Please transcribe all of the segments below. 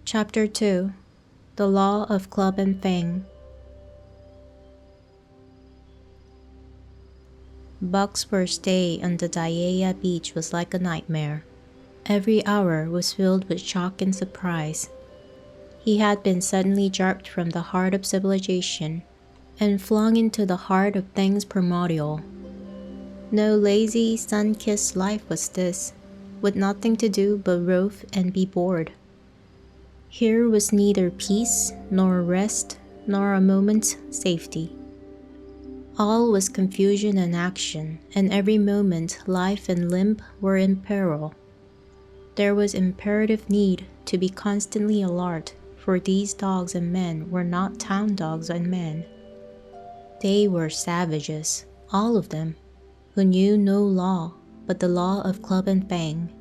Chapter 2 The Law of Club and Fang. Buck's first day on the Daiea beach was like a nightmare. Every hour was filled with shock and surprise. He had been suddenly jerked from the heart of civilization and flung into the heart of things primordial. No lazy, sun-kissed life was this, with nothing to do but rove and be bored. Here was neither peace, nor rest, nor a moment's safety. All was confusion and action, and every moment life and limb were in peril. There was imperative need to be constantly alert, for these dogs and men were not town dogs and men. They were savages, all of them, who knew no law but the law of club and fang.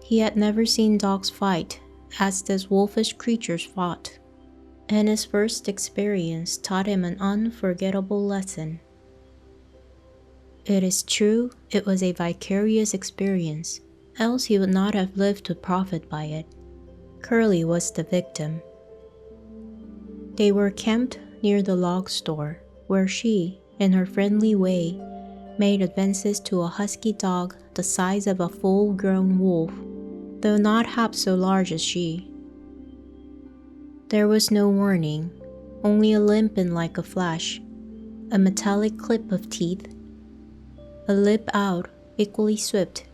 He had never seen dogs fight as these wolfish creatures fought, and his first experience taught him an unforgettable lesson. It is true, it was a vicarious experience, else he would not have lived to profit by it. Curly was the victim. They were camped near the log store, where she, in her friendly way, made advances to a husky dog the size of a full-grown wolf, though not half so large as she. There was no warning, only a limp in like a flash, a metallic clip of teeth, a lip out equally swift,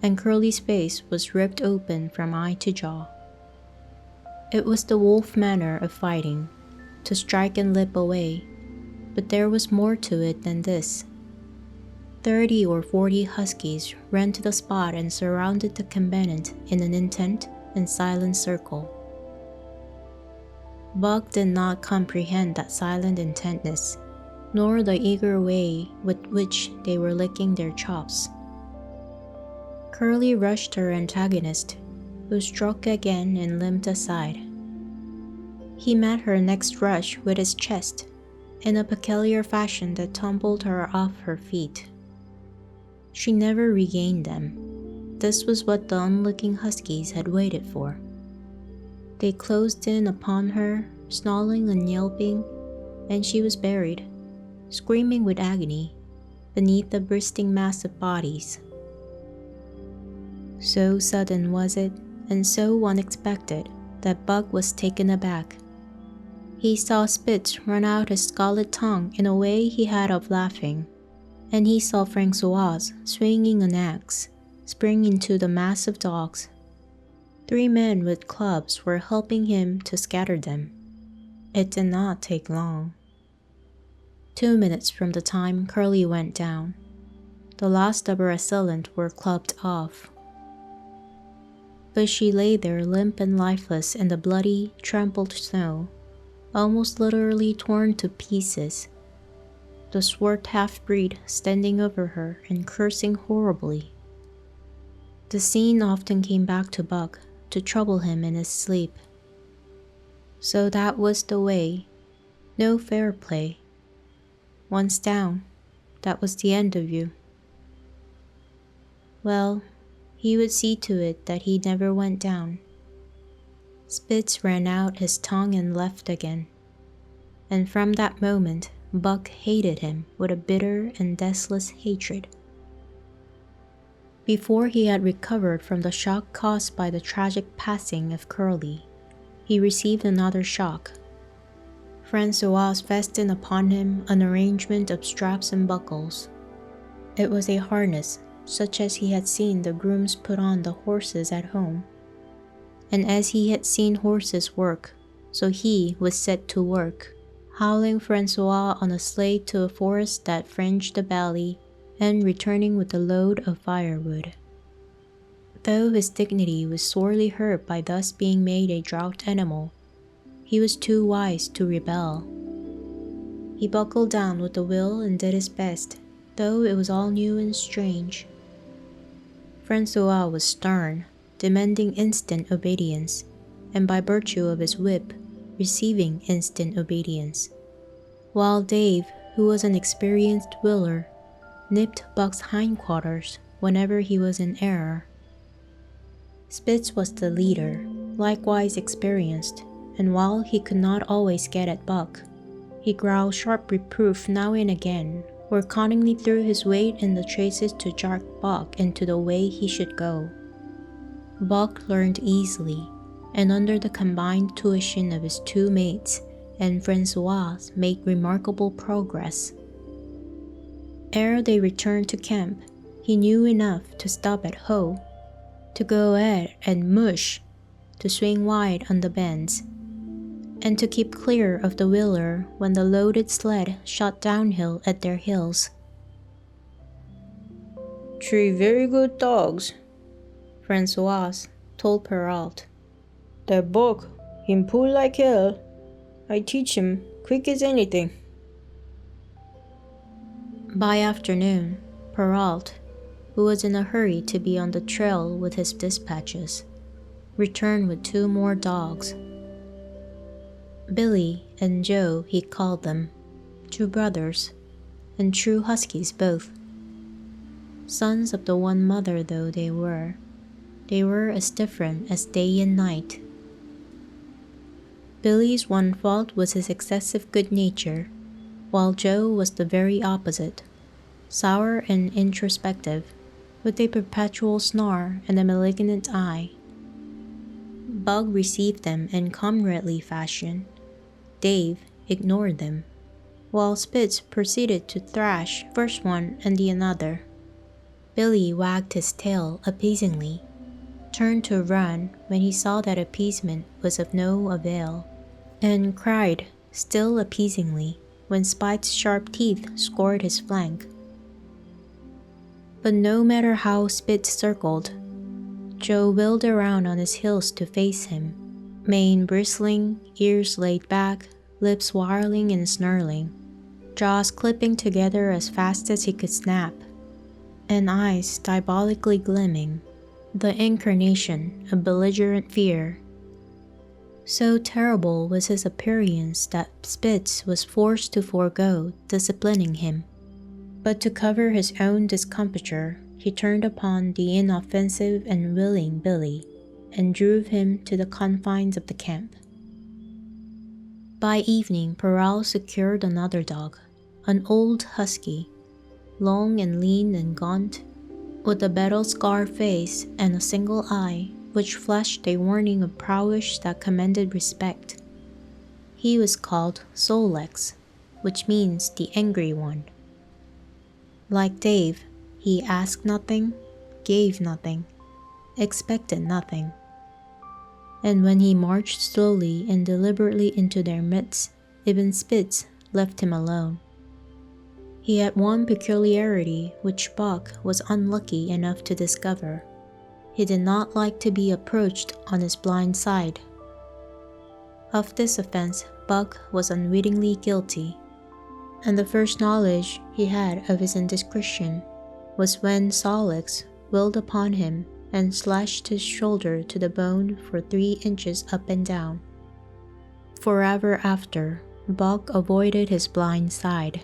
and Curly's face was ripped open from eye to jaw. It was the wolf manner of fighting, to strike and lip away, but there was more to it than this. 30 or 40 huskies ran to the spot and surrounded the combatant in an intent and silent circle. Buck did not comprehend that silent intentness, nor the eager way with which they were licking their chops. Curly rushed her antagonist, who struck again and limped aside. He met her next rush with his chest, in a peculiar fashion that tumbled her off her feet. She never regained them. This was what the onlooking huskies had waited for. They closed in upon her, snarling and yelping, and she was buried, screaming with agony, beneath the bursting mass of bodies. So sudden was it, and so unexpected, that Buck was taken aback. He saw Spitz run out his scarlet tongue in a way he had of laughing, and he saw Francoise swinging an axe, spring into the mass of dogs. 3 men with clubs were helping him to scatter them. It did not take long. 2 minutes from the time Curly went down, the last of her assailant were clubbed off. But she lay there limp and lifeless in the bloody, trampled snow, almost literally torn to pieces, the swart half-breed standing over her and cursing horribly. The scene often came back to Buck to trouble him in his sleep. So that was the way, no fair play. Once down, that was the end of you. Well, he would see to it that he never went down. Spitz ran out his tongue and left again, and from that moment Buck hated him with a bitter and deathless hatred. Before he had recovered from the shock caused by the tragic passing of Curly, he received another shock. Francoise fastened upon him an arrangement of straps and buckles. It was a harness such as he had seen the grooms put on the horses at home, and as he had seen horses work, so he was set to work, hauling Francois on a sleigh to a forest that fringed the valley, and returning with a load of firewood. Though his dignity was sorely hurt by thus being made a draught animal, he was too wise to rebel. He buckled down with a will and did his best, though it was all new and strange. Francois was stern, demanding instant obedience, and by virtue of his whip, receiving instant obedience, while Dave, who was an experienced wheeler, nipped Buck's hindquarters whenever he was in error. Spitz was the leader, likewise experienced, and while he could not always get at Buck, he growled sharp reproof now and again, or cunningly threw his weight in the traces to jerk Buck into the way he should go. Buck learned easily, and under the combined tuition of his two mates and Francois made remarkable progress. Ere they returned to camp, he knew enough to stop at Ho, to go at and mush, to swing wide on the bends, and to keep clear of the wheeler when the loaded sled shot downhill at their heels. "Three very good dogs," Francois told Perrault. "That Buck, him pull like hell. I teach him quick as anything." By afternoon, Perrault, who was in a hurry to be on the trail with his dispatches, returned with 2 more dogs. Billy and Joe, he called them, 2 brothers, and true huskies both. Sons of the one mother though they were as different as day and night. Billy's one fault was his excessive good nature, while Joe was the very opposite, sour and introspective, with a perpetual snarl and a malignant eye. Bug received them in comradely fashion. Dave ignored them, while Spitz proceeded to thrash first one and the another. Billy wagged his tail appeasingly, turned to run when he saw that appeasement was of no avail, and cried, still appeasingly, when Spike's sharp teeth scored his flank. But no matter how Spitz circled, Joe wheeled around on his heels to face him, mane bristling, ears laid back, lips wirling and snarling, jaws clipping together as fast as he could snap, and eyes diabolically gleaming, the incarnation of belligerent fear. So terrible was his appearance that Spitz was forced to forego disciplining him. But to cover his own discomfiture, he turned upon the inoffensive and willing Billy and drove him to the confines of the camp. By evening, Perrault secured another dog, an old husky, long and lean and gaunt, with a battle-scarred face and a single eye which flashed a warning of prowess that commanded respect. He was called Solex, which means the angry one. Like Dave, he asked nothing, gave nothing, expected nothing. And when he marched slowly and deliberately into their midst, even Spitz left him alone. He had one peculiarity which Buck was unlucky enough to discover. He did not like to be approached on his blind side. Of this offense, Buck was unwittingly guilty, and the first knowledge he had of his indiscretion was when Solex wheeled upon him and slashed his shoulder to the bone for 3 inches up and down. Forever after, Buck avoided his blind side,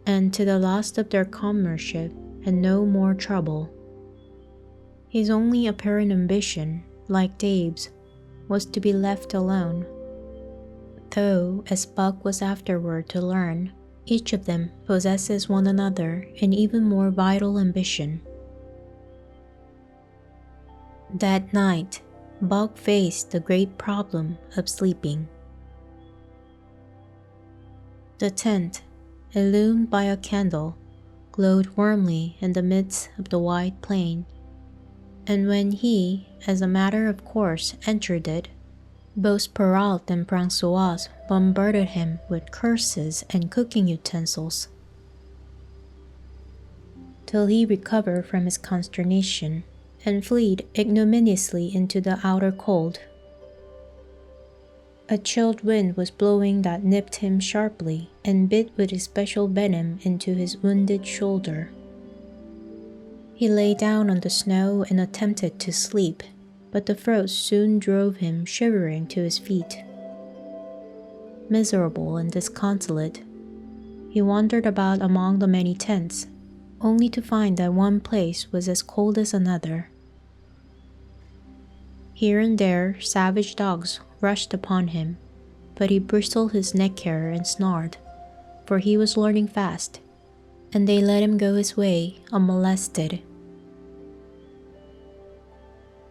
and to the last of their comradeship had no more trouble. His only apparent ambition, like Dave's, was to be left alone, though, as Buck was afterward to learn, each of them possesses one another an even more vital ambition. That night, Buck faced the great problem of sleeping. The tent, illumined by a candle, glowed warmly in the midst of the wide plain, and when he, as a matter of course, entered it, both Perrault and Francois bombarded him with curses and cooking utensils, till he recovered from his consternation and fled ignominiously into the outer cold. A chilled wind was blowing that nipped him sharply and bit with especial venom into his wounded shoulder. He lay down on the snow and attempted to sleep, but the frost soon drove him shivering to his feet. Miserable and disconsolate, he wandered about among the many tents, only to find that one place was as cold as another. Here and there, savage dogs rushed upon him, but he bristled his neck hair and snarled, for he was learning fast, and they let him go his way unmolested.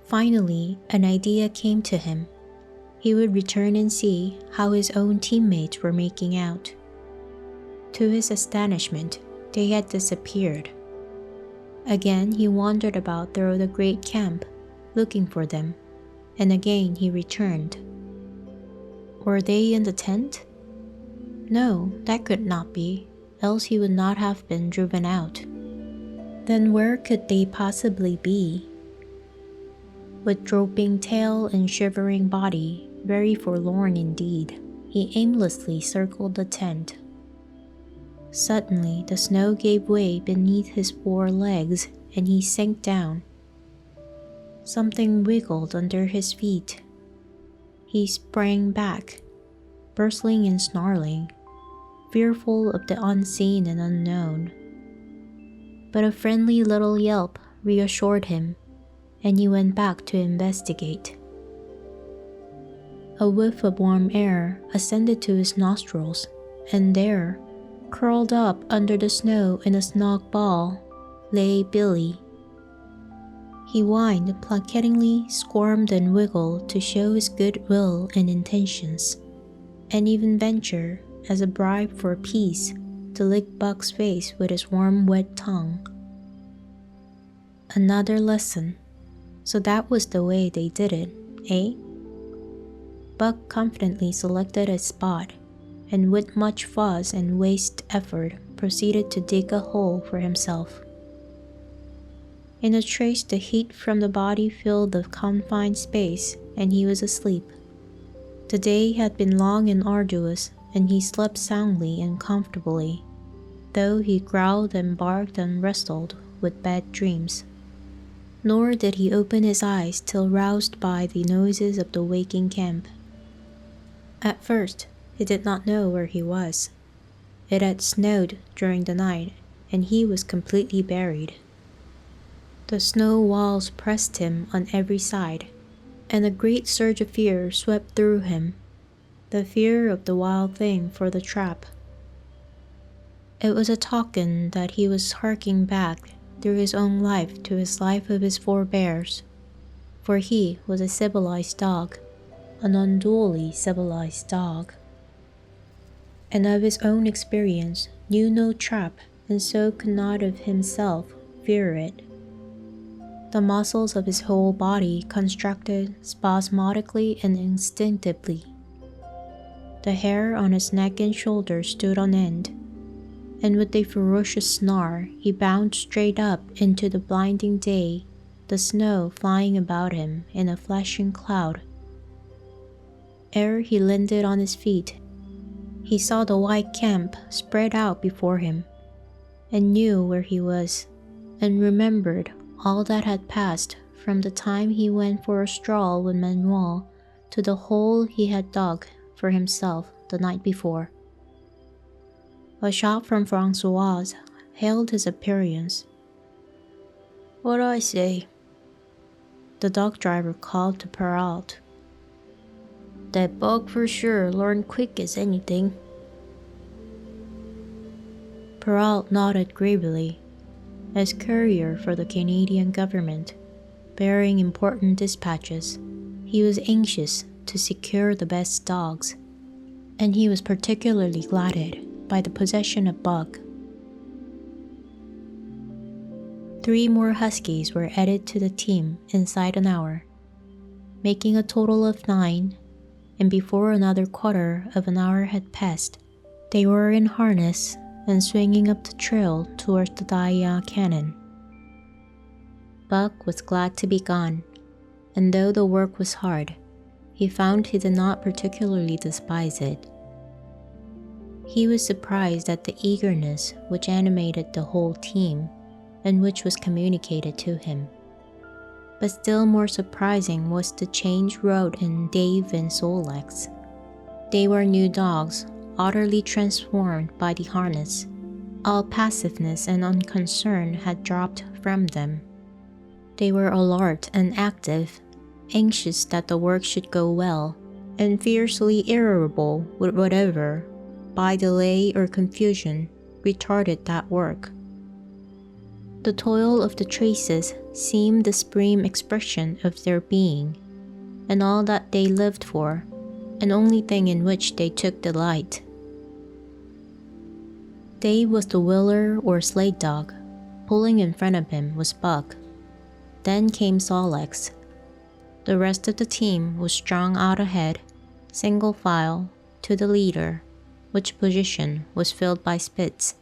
Finally, an idea came to him. He would return and see how his own teammates were making out. To his astonishment, they had disappeared. Again he wandered about through the great camp, looking for them, and again he returned. Were they in the tent? No, that could not be, else he would not have been driven out. Then where could they possibly be? With drooping tail and shivering body, very forlorn indeed, he aimlessly circled the tent. Suddenly the snow gave way beneath his 4 legs and he sank down. Something wiggled under his feet. He sprang back, bristling and snarling, fearful of the unseen and unknown. But a friendly little yelp reassured him, and he went back to investigate. A whiff of warm air ascended to his nostrils, and there, curled up under the snow in a snug ball, lay Billy. He whined placatingly, squirmed and wiggled to show his goodwill and intentions, and even ventured, as a bribe for peace, to lick Buck's face with his warm, wet tongue. Another lesson. So that was the way they did it, eh? Buck confidently selected a spot, and with much fuss and waste effort proceeded to dig a hole for himself. In a trace the heat from the body filled the confined space, and he was asleep. The day had been long and arduous, and he slept soundly and comfortably, though he growled and barked and wrestled with bad dreams. Nor did he open his eyes till roused by the noises of the waking camp. At first, he did not know where he was. It had snowed during the night, and he was completely buried. The snow walls pressed him on every side, and a great surge of fear swept through him, the fear of the wild thing for the trap. It was a token that he was harking back through his own life to his life of his forebears, for he was a civilized dog, an unduly civilized dog, and of his own experience knew no trap, and so could not of himself fear it. The muscles of his whole body contracted spasmodically and instinctively. The hair on his neck and shoulders stood on end, and with a ferocious snarl he bounded straight up into the blinding day, the snow flying about him in a flashing cloud. Ere he landed on his feet, he saw the white camp spread out before him, and knew where he was, and remembered all that had passed from the time he went for a stroll with Manuel to the hole he had dug for himself the night before. A shout from Francoise hailed his appearance. "What'd I say?" The dog driver called to Perrault. "That Bug for sure learned quick as anything." Perrault nodded gravely. As courier for the Canadian government, bearing important dispatches, he was anxious to secure the best dogs, and he was particularly glad by the possession of Bug. 3 more huskies were added to the team inside an hour, making a total of 9, and before another quarter of an hour had passed, they were in harness and swinging up the trail towards the Daya Canyon. Buck was glad to be gone, and though the work was hard, he found he did not particularly despise it. He was surprised at the eagerness which animated the whole team, and which was communicated to him. But still more surprising was the change wrought in Dave and Solex. They were new dogs, utterly transformed by the harness. All passiveness and unconcern had dropped from them. They were alert and active, anxious that the work should go well, and fiercely irritable with whatever, by delay or confusion, retarded that work. The toil of the traces seemed the supreme expression of their being, and all that they lived for, and only thing in which they took delight. Dave was the wheeler or sled dog. Pulling in front of him was Buck. Then came Sol-leks. The rest of the team was strung out ahead, single file, to the leader, which position was filled by Spitz.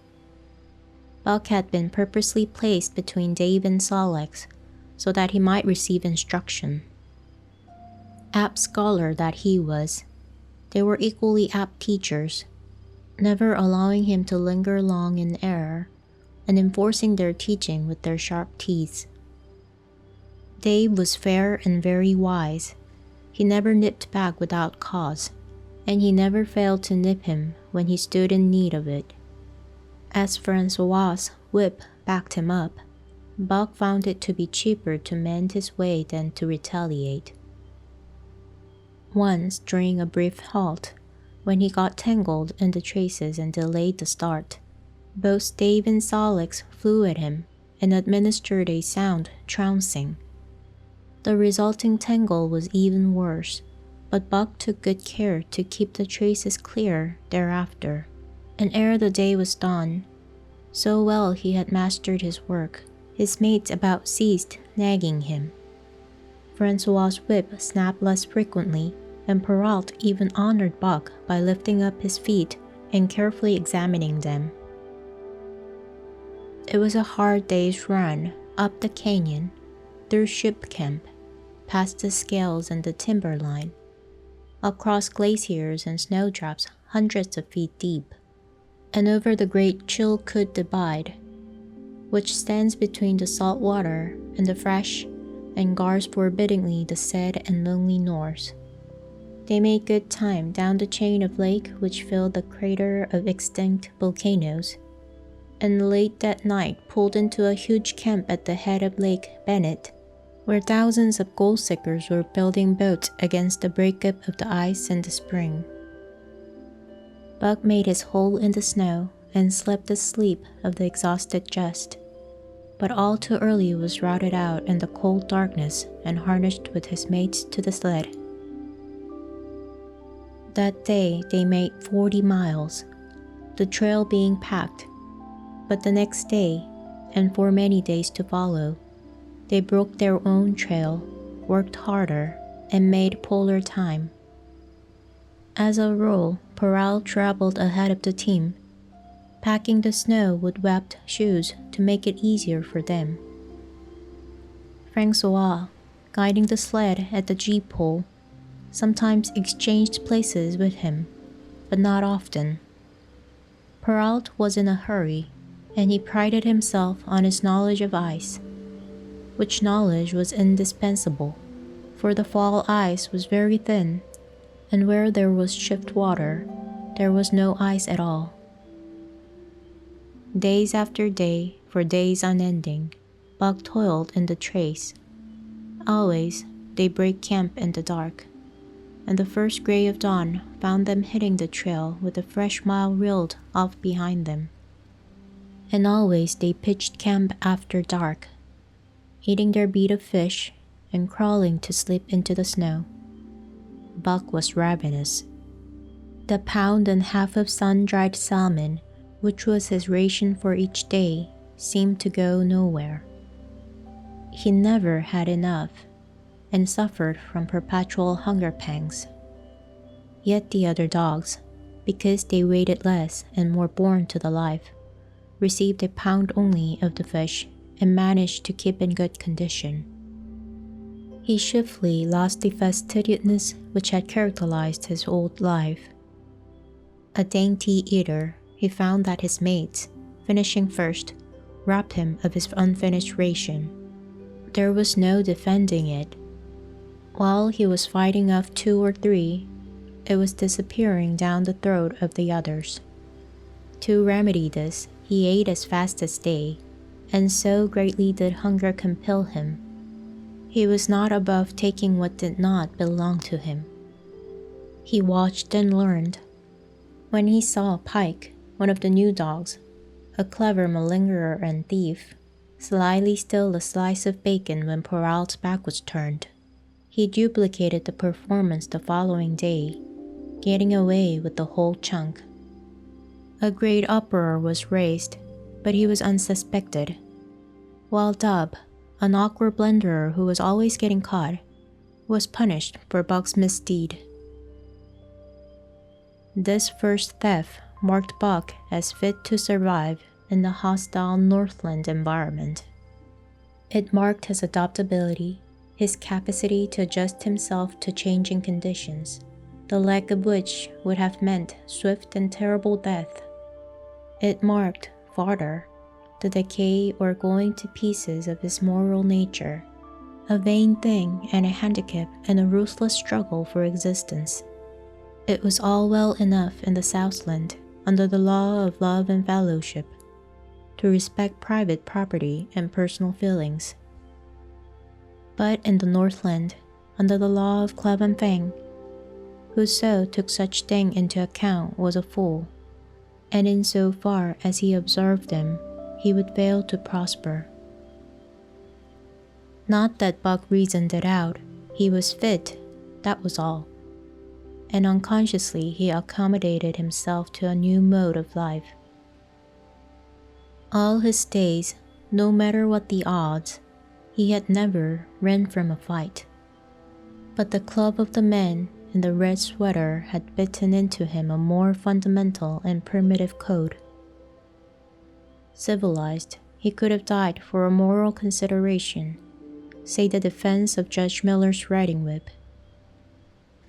Buck had been purposely placed between Dave and Sol-leks so that he might receive instruction. Apt scholar that he was, they were equally apt teachers, never allowing him to linger long in error, and enforcing their teaching with their sharp teeth. Dave was fair and very wise. He never nipped back without cause, and he never failed to nip him when he stood in need of it. As Francois's whip backed him up, Buck found it to be cheaper to mend his way than to retaliate. Once, during a brief halt, when he got tangled in the traces and delayed the start, both Dave and Sol-leks flew at him and administered a sound trouncing. The resulting tangle was even worse, but Buck took good care to keep the traces clear thereafter, and ere the day was done, so well he had mastered his work, his mates about ceased nagging him. Francois's whip snapped less frequently, and Perrault even honored Buck by lifting up his feet and carefully examining them. It was a hard day's run up the canyon, through Ship Camp, past the scales and the timberline, across glaciers and snowdrops hundreds of feet deep, and over the great Chilkoot Divide, which stands between the salt water and the fresh and guards forbiddingly the sad and lonely north. They made good time down the chain of lake which filled the crater of extinct volcanoes, and late that night pulled into a huge camp at the head of Lake Bennett, where thousands of gold seekers were building boats against the breakup of the ice in the spring. Buck made his hole in the snow and slept the sleep of the exhausted just, but all too early was routed out in the cold darkness and harnessed with his mates to the sled. That day they made 40 miles, the trail being packed, but the next day, and for many days to follow, they broke their own trail, worked harder, and made polar time. As a rule, Perrault traveled ahead of the team, packing the snow with webbed shoes to make it easier for them. Francois, guiding the sled at the gee-pole, sometimes exchanged places with him, but not often. Perrault was in a hurry, and he prided himself on his knowledge of ice, which knowledge was indispensable, for the fall ice was very thin, and where there was shift water, there was no ice at all. Days after day, for days unending, Buck toiled in the trace. Always, they break camp in the dark, and the first gray of dawn found them hitting the trail with a fresh mile reeled off behind them. And always they pitched camp after dark, eating their beat of fish and crawling to sleep into the snow. Buck was ravenous. The pound and half of sun-dried salmon, which was his ration for each day, seemed to go nowhere. He never had enough, and suffered from perpetual hunger pangs. Yet the other dogs, because they waited less and were born to the life, received a pound only of the fish and managed to keep in good condition. He swiftly lost the fastidiousness which had characterized his old life. A dainty eater, he found that his mates, finishing first, robbed him of his unfinished ration. There was no defending it. While he was fighting off 2 or 3, it was disappearing down the throat of the others. To remedy this, he ate as fast as they, and so greatly did hunger compel him. He was not above taking what did not belong to him. He watched and learned. When he saw Pike, one of the new dogs, a clever malingerer and thief, slyly steal a slice of bacon when Peralt's back was turned, he duplicated the performance the following day, getting away with the whole chunk. A great uproar was raised, but he was unsuspected, while Dub, an awkward blunderer who was always getting caught, was punished for Buck's misdeed. This first theft marked Buck as fit to survive in the hostile Northland environment. It marked his adaptability, his capacity to adjust himself to changing conditions, the lack of which would have meant swift and terrible death. It marked, farther, the decay or going to pieces of his moral nature, a vain thing and a handicap in a ruthless struggle for existence. It was all well enough in the Southland, under the law of love and fellowship, to respect private property and personal feelings. But in the Northland, under the law of Club and Fang, whoso took such thing into account was a fool, and in so far as he observed them, he would fail to prosper. Not that Buck reasoned it out, he was fit, that was all. And unconsciously he accommodated himself to a new mode of life. All his days, no matter what the odds, he had never ran from a fight. But the club of the man in the red sweater had bitten into him a more fundamental and primitive code. Civilized, he could have died for a moral consideration, say the defense of Judge Miller's riding whip.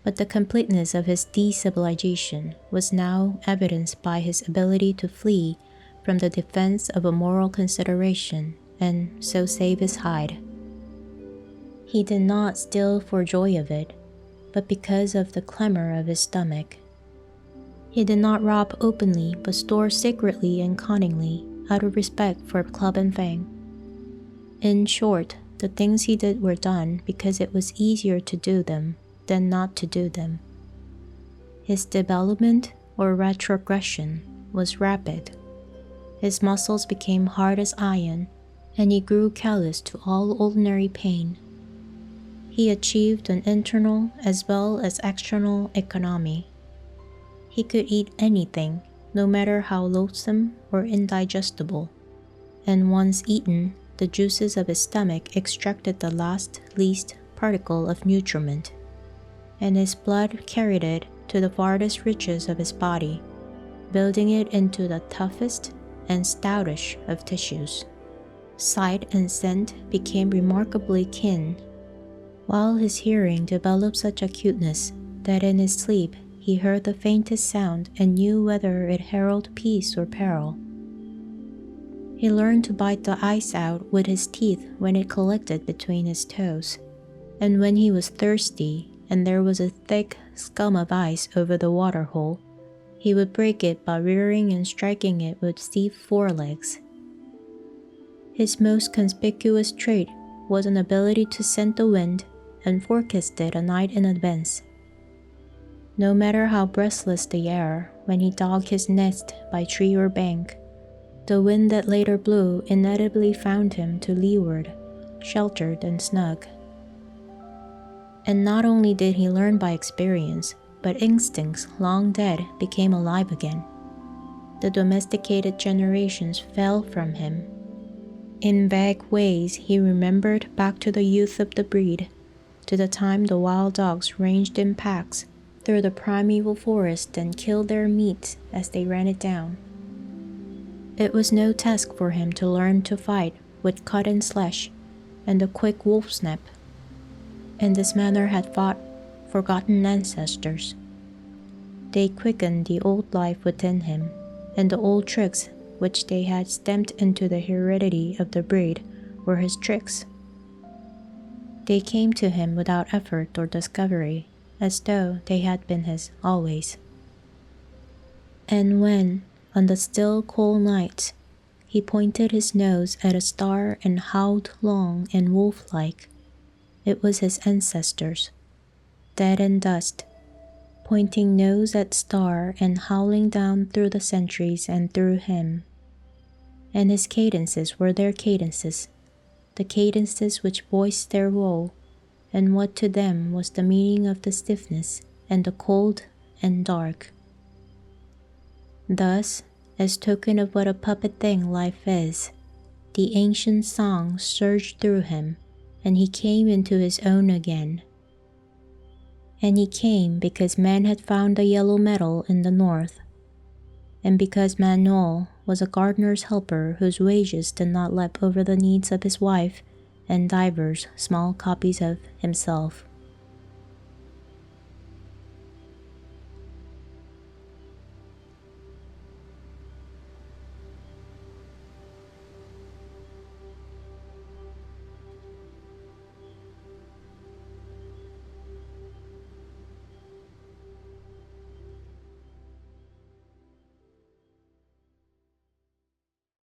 But the completeness of his decivilization was now evidenced by his ability to flee from the defense of a moral consideration and so save his hide. He did not steal for joy of it, but because of the clamor of his stomach. He did not rob openly but stole secretly and cunningly out of respect for Club and Fang. In short, the things he did were done because it was easier to do them than not to do them. His development, or retrogression, was rapid. His muscles became hard as iron, and he grew callous to all ordinary pain. He achieved an internal as well as external economy. He could eat anything, no matter how loathsome or indigestible, and once eaten, the juices of his stomach extracted the least particle of nutriment, and his blood carried it to the farthest reaches of his body, building it into the toughest and stoutest of tissues. Sight and scent became remarkably keen, while his hearing developed such acuteness that in his sleep he heard the faintest sound and knew whether it heralded peace or peril. He learned to bite the ice out with his teeth when it collected between his toes, and when he was thirsty and there was a thick scum of ice over the water hole, he would break it by rearing and striking it with stiff forelegs. His most conspicuous trait was an ability to scent the wind and forecast it a night in advance. No matter how breathless the air, when he dug his nest by tree or bank, the wind that later blew inevitably found him to leeward, sheltered and snug. And not only did he learn by experience, but instincts long dead became alive again. The domesticated generations fell from him. In vague ways he remembered back to the youth of the breed, to the time the wild dogs ranged in packs through the primeval forest and killed their meat as they ran it down. It was no task for him to learn to fight with cut and slash and the quick wolf snap. In this manner had fought forgotten ancestors. They quickened the old life within him, and the old tricks which they had stamped into the heredity of the breed were his tricks. They came to him without effort or discovery, as though they had been his always. And when, on the still cold nights, he pointed his nose at a star and howled long and wolf-like, It was his ancestors, dead and dust, pointing nose at star and howling down through the centuries and through him. And his cadences were their cadences, the cadences which voiced their woe, and what to them was the meaning of the stiffness and the cold and dark. Thus, as token of what a puppet thing life is, the ancient song surged through him, and he came into his own again. And he came because man had found the yellow metal in the north, and because Manuel was a gardener's helper whose wages did not lap over the needs of his wife and divers small copies of himself.